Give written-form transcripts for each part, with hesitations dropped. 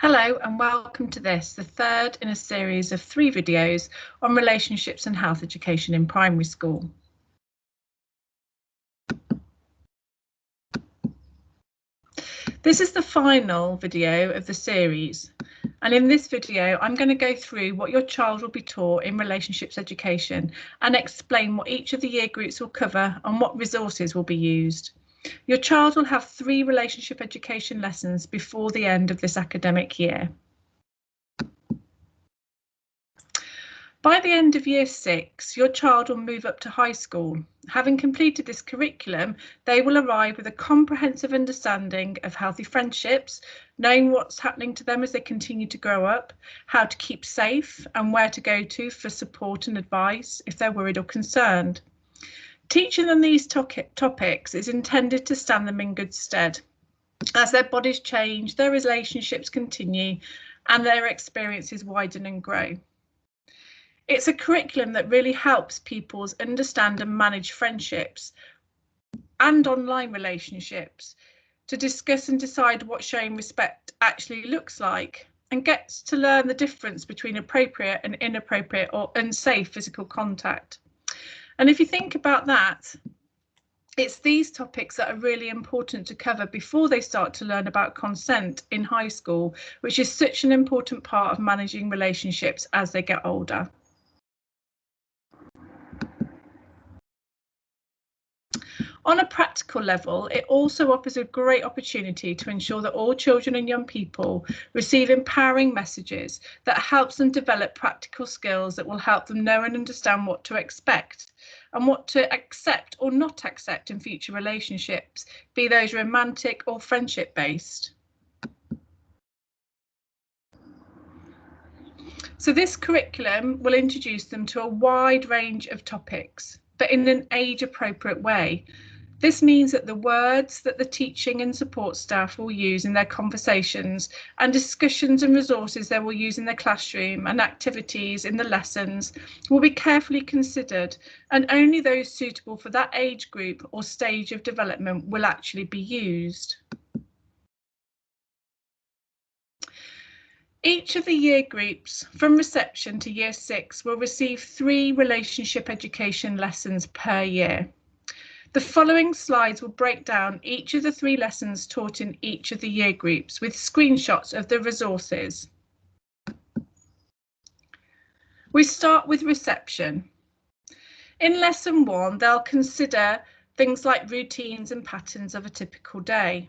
Hello and welcome to this, the third in a series of 3 videos on relationships and health education in primary school. This is the final video of the series, and in this video I'm going to go through what your child will be taught in relationships education and explain what each of the year groups will cover and what resources will be used. Your child will have 3 relationship education lessons before the end of this academic year. By the end of year 6, your child will move up to high school. Having completed this curriculum, they will arrive with a comprehensive understanding of healthy friendships, knowing what's happening to them as they continue to grow up, how to keep safe and where to go to for support and advice if they're worried or concerned. Teaching them these topics is intended to stand them in good stead. As their bodies change, their relationships continue and their experiences widen and grow. It's a curriculum that really helps pupils understand and manage friendships and online relationships, to discuss and decide what showing respect actually looks like, and gets to learn the difference between appropriate and inappropriate or unsafe physical contact. And if you think about that, it's these topics that are really important to cover before they start to learn about consent in high school, which is such an important part of managing relationships as they get older. On a practical level, it also offers a great opportunity to ensure that all children and young people receive empowering messages that helps them develop practical skills that will help them know and understand what to expect and what to accept or not accept in future relationships, be those romantic or friendship based. So this curriculum will introduce them to a wide range of topics, but in an age appropriate way. This means that the words that the teaching and support staff will use in their conversations and discussions and resources they will use in their classroom and activities in the lessons will be carefully considered, and only those suitable for that age group or stage of development will actually be used. Each of the year groups from reception to year 6 will receive 3 relationship education lessons per year. The following slides will break down each of the 3 lessons taught in each of the year groups with screenshots of the resources. We start with reception. In lesson 1, they'll consider things like routines and patterns of a typical day.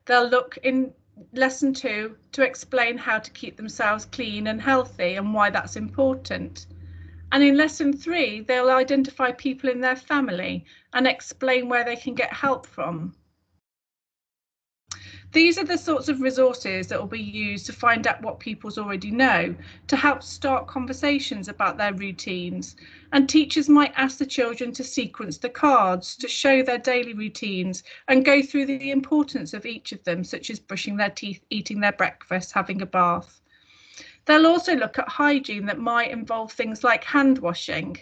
They'll look in lesson 2 to explain how to keep themselves clean and healthy and why that's important. And in lesson 3, they'll identify people in their family and explain where they can get help from. These are the sorts of resources that will be used to find out what pupils already know, to help start conversations about their routines. And teachers might ask the children to sequence the cards to show their daily routines and go through the importance of each of them, such as brushing their teeth, eating their breakfast, having a bath. They'll also look at hygiene that might involve things like hand washing.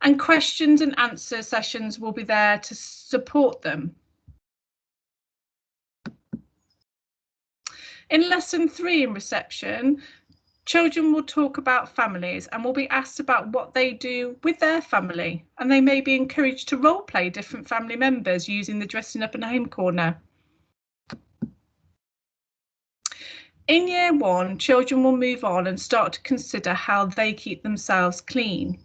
And questions and answer sessions will be there to support them. In lesson 3 in reception, children will talk about families and will be asked about what they do with their family, and they may be encouraged to role play different family members using the dressing up and home corner. In year 1, children will move on and start to consider how they keep themselves clean.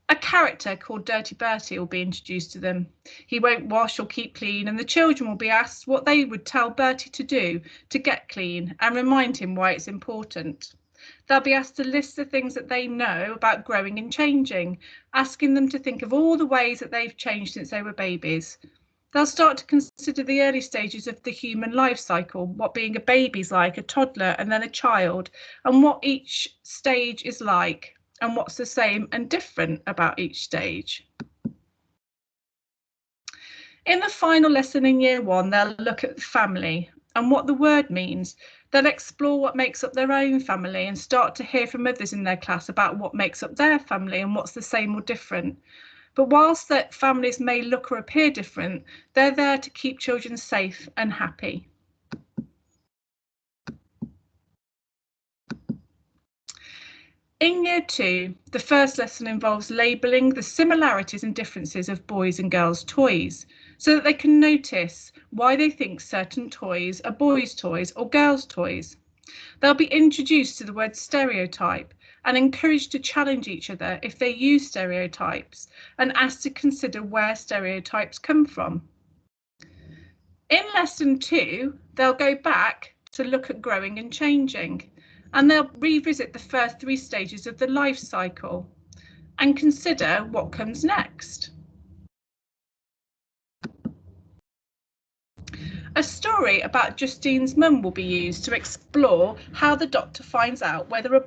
A character called Dirty Bertie will be introduced to them. He won't wash or keep clean, and the children will be asked what they would tell Bertie to do to get clean and remind him why it's important. They'll be asked to list the things that they know about growing and changing, asking them to think of all the ways that they've changed since they were babies. They'll start to consider the early stages of the human life cycle, what being a baby's like, a toddler and then a child, and what each stage is like and what's the same and different about each stage. In the final lesson in year 1, they'll look at the family and what the word means. They'll explore what makes up their own family and start to hear from others in their class about what makes up their family and what's the same or different. But whilst that families may look or appear different, they're there to keep children safe and happy. In Year 2, the first lesson involves labelling the similarities and differences of boys' and girls' toys, so that they can notice why they think certain toys are boys' toys or girls' toys. They'll be introduced to the word stereotype and encouraged to challenge each other if they use stereotypes, and asked to consider where stereotypes come from. In Lesson 2, they'll go back to look at growing and changing, and they'll revisit the first 3 stages of the life cycle and consider what comes next. A story about Justine's mum will be used to explore how the doctor finds out whether a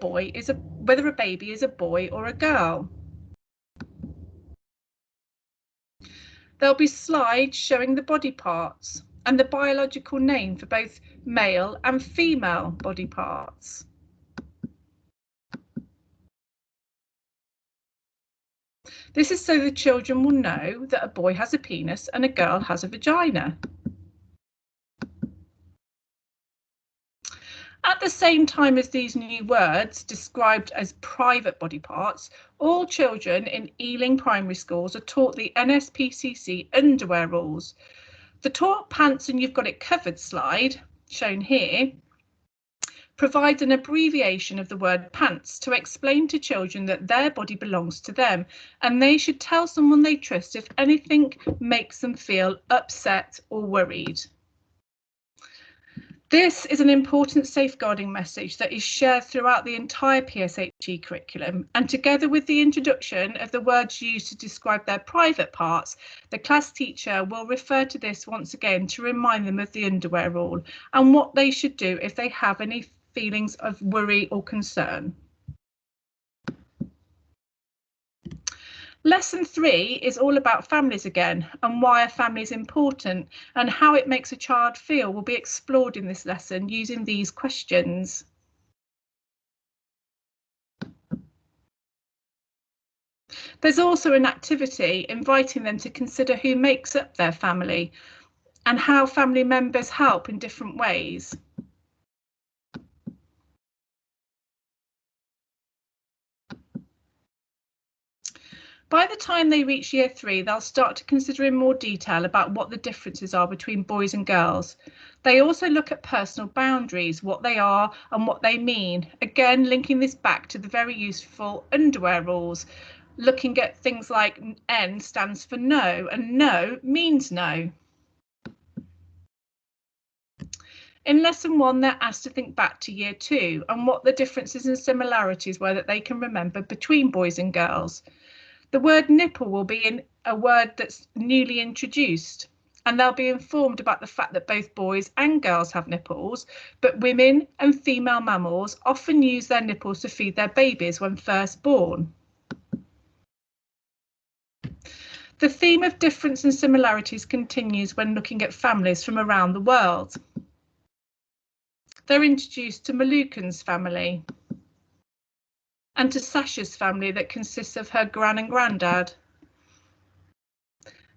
baby is a boy or a girl. There'll be slides showing the body parts and the biological name for both male and female body parts. This is so the children will know that a boy has a penis and a girl has a vagina. At the same time as these new words, described as private body parts, all children in Ealing primary schools are taught the NSPCC underwear rules. The Taught Pants and You've Got It Covered slide, shown here, provides an abbreviation of the word pants to explain to children that their body belongs to them, and they should tell someone they trust if anything makes them feel upset or worried. This is an important safeguarding message that is shared throughout the entire PSHE curriculum, and together with the introduction of the words used to describe their private parts, the class teacher will refer to this once again to remind them of the underwear rule and what they should do if they have any feelings of worry or concern. Lesson 3 is all about families again, and why a family is important and how it makes a child feel will be explored in this lesson using these questions. There's also an activity inviting them to consider who makes up their family and how family members help in different ways. By the time they reach Year 3, they'll start to consider in more detail about what the differences are between boys and girls. They also look at personal boundaries, what they are and what they mean, again linking this back to the very useful underwear rules, looking at things like N stands for no and no means no. In Lesson 1, they're asked to think back to Year 2 and what the differences and similarities were that they can remember between boys and girls. The word nipple will be a word that's newly introduced, and they'll be informed about the fact that both boys and girls have nipples, but women and female mammals often use their nipples to feed their babies when first born. The theme of difference and similarities continues when looking at families from around the world. They're introduced to Malukan's family and to Sasha's family that consists of her gran and granddad,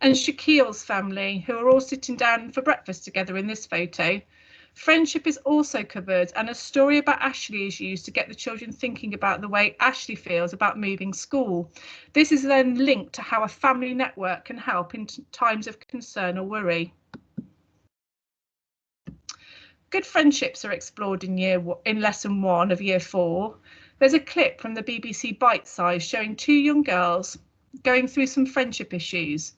and Shaquille's family, who are all sitting down for breakfast together in this photo. Friendship is also covered, and a story about Ashley is used to get the children thinking about the way Ashley feels about moving school. This is then linked to how a family network can help in times of concern or worry. Good friendships are explored in Lesson 1 of Year 4. There's a clip from the BBC Bite Size showing 2 young girls going through some friendship issues.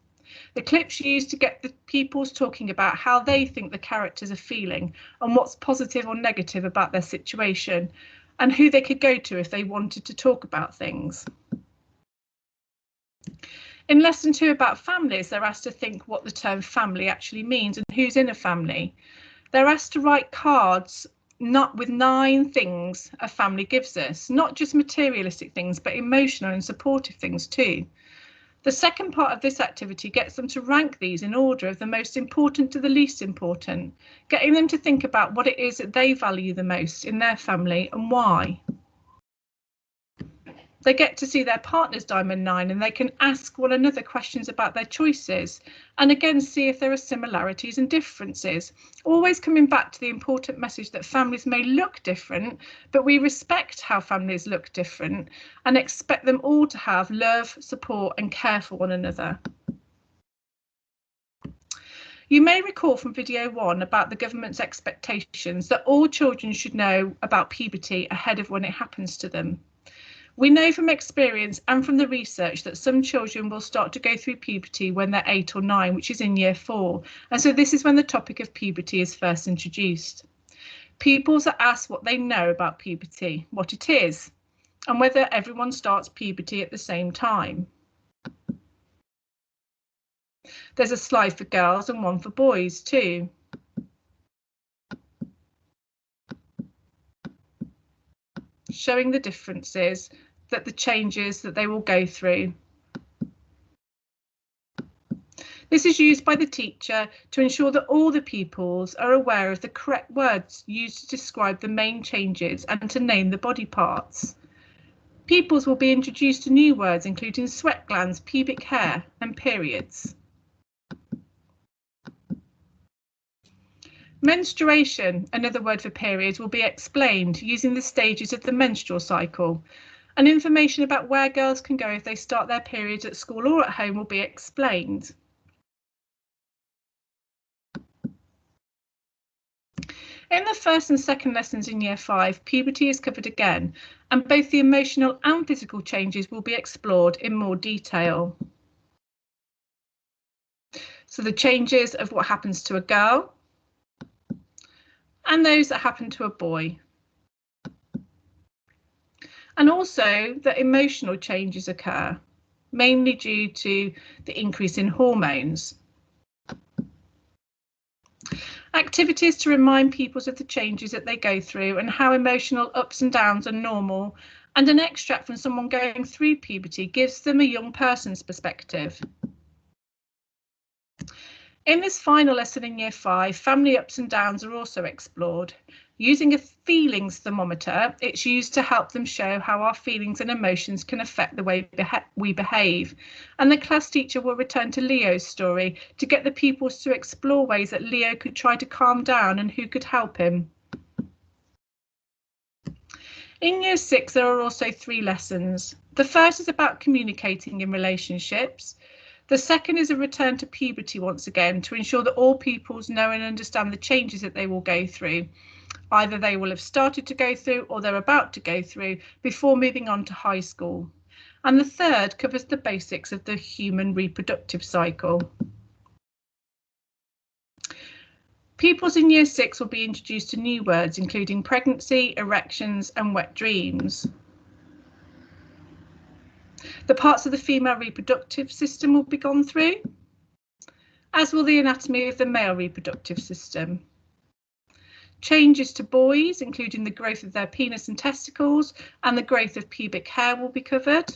The clip's used to get the pupils talking about how they think the characters are feeling and what's positive or negative about their situation, and who they could go to if they wanted to talk about things. In Lesson 2 about families, they're asked to think what the term family actually means and who's in a family. They're asked to write cards with 9 things a family gives us, not just materialistic things, but emotional and supportive things too. The second part of this activity gets them to rank these in order of the most important to the least important, getting them to think about what it is that they value the most in their family and why. They get to see their partner's diamond 9 and they can ask one another questions about their choices and again see if there are similarities and differences, always coming back to the important message that families may look different, but we respect how families look different and expect them all to have love, support and care for one another. You may recall from video 1 about the government's expectations that all children should know about puberty ahead of when it happens to them. We know from experience and from the research that some children will start to go through puberty when they're 8 or 9, which is in year 4. And so this is when the topic of puberty is first introduced. Pupils are asked what they know about puberty, what it is, and whether everyone starts puberty at the same time. There's a slide for girls and one for boys too. Showing the differences, that the changes that they will go through. This is used by the teacher to ensure that all the pupils are aware of the correct words used to describe the main changes and to name the body parts. Pupils will be introduced to new words including sweat glands, pubic hair and periods. Menstruation, another word for periods, will be explained using the stages of the menstrual cycle. And information about where girls can go if they start their periods at school or at home will be explained. In the first and second lessons in year 5, puberty is covered again, and both the emotional and physical changes will be explored in more detail. So the changes of what happens to a girl and those that happen to a boy. And also that emotional changes occur, mainly due to the increase in hormones. Activities to remind pupils of the changes that they go through and how emotional ups and downs are normal, and an extract from someone going through puberty gives them a young person's perspective. In this final lesson in year 5, family ups and downs are also explored. Using a feelings thermometer, it's used to help them show how our feelings and emotions can affect the way we behave. And the class teacher will return to Leo's story to get the pupils to explore ways that Leo could try to calm down and who could help him. In year 6, there are also 3 lessons. The first is about communicating in relationships. The second is a return to puberty once again to ensure that all pupils know and understand the changes that they will go through. Either they will have started to go through or they're about to go through before moving on to high school. And the third covers the basics of the human reproductive cycle. Pupils in year 6 will be introduced to new words including pregnancy, erections and wet dreams. The parts of the female reproductive system will be gone through, as will the anatomy of the male reproductive system. Changes to boys, including the growth of their penis and testicles and the growth of pubic hair, will be covered,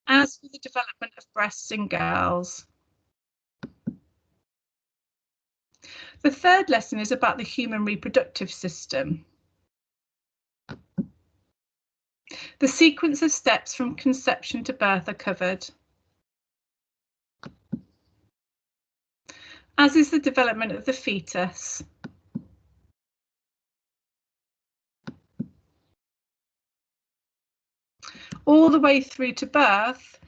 as for the development of breasts in girls. The third lesson is about the human reproductive system. The sequence of steps from conception to birth are covered, as is the development of the fetus. All the way through to birth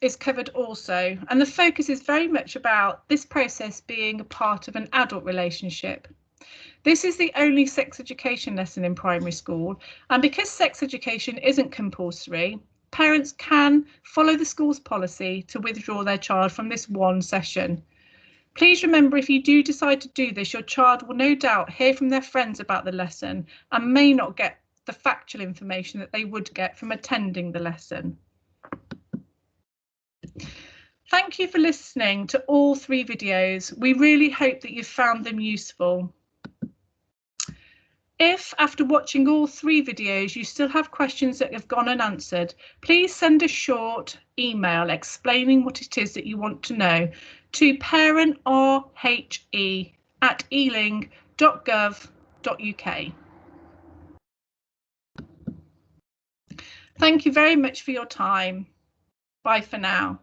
is covered also, and the focus is very much about this process being a part of an adult relationship. This is the only sex education lesson in primary school, and because sex education isn't compulsory, parents can follow the school's policy to withdraw their child from this one session. Please remember, if you do decide to do this, your child will no doubt hear from their friends about the lesson and may not get the factual information that they would get from attending the lesson. Thank you for listening to all 3 videos. We really hope that you've found them useful. If, after watching all 3 videos, you still have questions that have gone unanswered, please send a short email explaining what it is that you want to know to parentrhe@ealing.gov.uk. Thank you very much for your time. Bye for now.